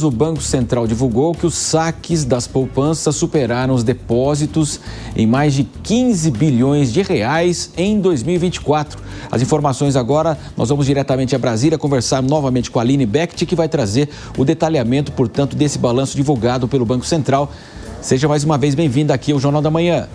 O Banco Central divulgou que os saques das poupanças superaram os depósitos em mais de 15 bilhões de reais em 2024. As informações agora, nós vamos diretamente a Brasília conversar novamente com a Aline Becht, que vai trazer o detalhamento, portanto, desse balanço divulgado pelo Banco Central. Seja mais uma vez bem-vinda aqui ao Jornal da Manhã.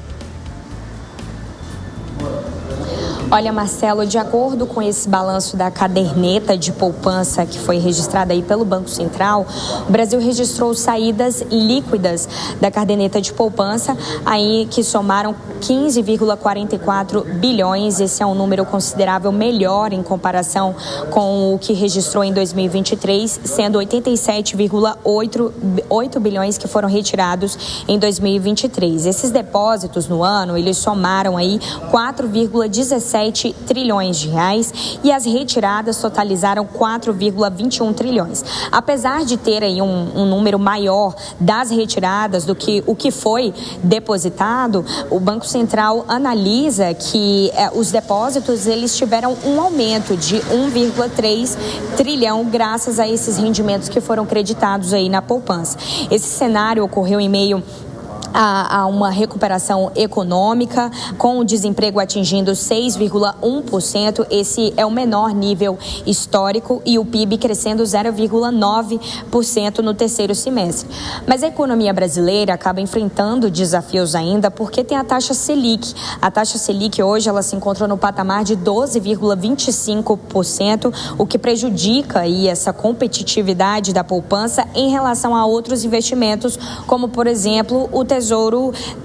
Olha, Marcelo, de acordo com esse balanço da caderneta de poupança que foi registrada aí pelo Banco Central, o Brasil registrou saídas líquidas da caderneta de poupança aí que somaram 15,44 bilhões. Esse é um número considerável melhor em comparação com o que registrou em 2023, sendo 87,8 bilhões que foram retirados em 2023. Esses depósitos no ano, eles somaram aí 4,17 trilhões de reais e as retiradas totalizaram 4,21 trilhões. Apesar de ter aí um número maior das retiradas do que o que foi depositado, o Banco Central analisa que os depósitos eles tiveram um aumento de 1,3 trilhão graças a esses rendimentos que foram creditados aí na poupança. Esse cenário ocorreu em meio a uma recuperação econômica, com o desemprego atingindo 6,1%. Esse é o menor nível histórico e o PIB crescendo 0,9% no terceiro semestre. Mas a economia brasileira acaba enfrentando desafios ainda porque tem a taxa Selic. A taxa Selic hoje ela se encontra no patamar de 12,25%, o que prejudica aí essa competitividade da poupança em relação a outros investimentos, como por exemplo o Tesouro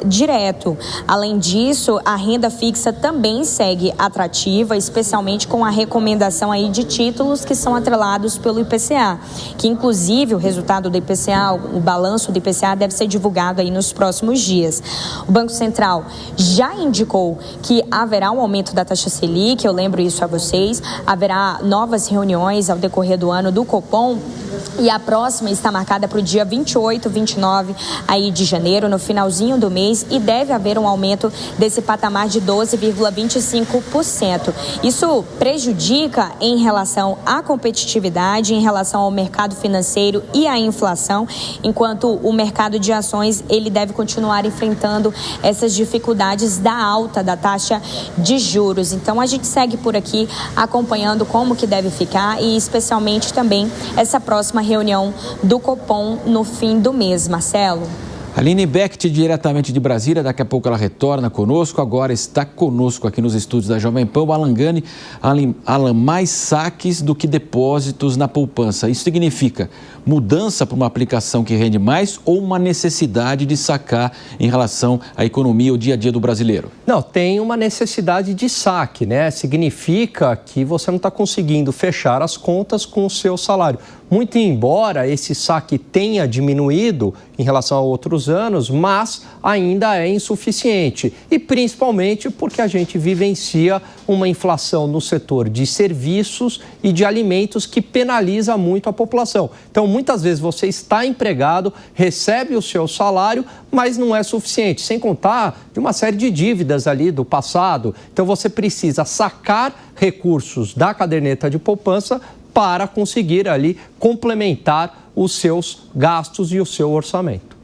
Direto. Além disso, a renda fixa também segue atrativa, especialmente com a recomendação aí de títulos que são atrelados pelo IPCA, que inclusive o resultado do IPCA, o balanço do IPCA deve ser divulgado aí nos próximos dias. O Banco Central já indicou que haverá um aumento da taxa Selic, eu lembro isso a vocês, haverá novas reuniões ao decorrer do ano do Copom, e a próxima está marcada para o dia 28, 29 aí de janeiro, no finalzinho do mês, e deve haver um aumento desse patamar de 12,25%. Isso prejudica em relação à competitividade, em relação ao mercado financeiro e à inflação, enquanto o mercado de ações ele deve continuar enfrentando essas dificuldades da alta da taxa de juros. Então a gente segue por aqui acompanhando como que deve ficar e especialmente também essa próxima reunião do Copom no fim do mês, Marcelo. Aline Becht, diretamente de Brasília, daqui a pouco ela retorna conosco, agora está conosco aqui nos estúdios da Jovem Pan, o Alan Gani. Alan, mais saques do que depósitos na poupança, isso significa mudança para uma aplicação que rende mais ou uma necessidade de sacar em relação à economia, o dia a dia do brasileiro? Não, tem uma necessidade de saque, né? Significa que você não está conseguindo fechar as contas com o seu salário. Muito embora esse saque tenha diminuído em relação a outros anos, mas ainda é insuficiente. E principalmente porque a gente vivencia uma inflação no setor de serviços e de alimentos que penaliza muito a população. Então, muitas vezes você está empregado, recebe o seu salário, mas não é suficiente, sem contar de uma série de dívidas ali do passado. Então, você precisa sacar recursos da caderneta de poupança para conseguir ali complementar os seus gastos e o seu orçamento.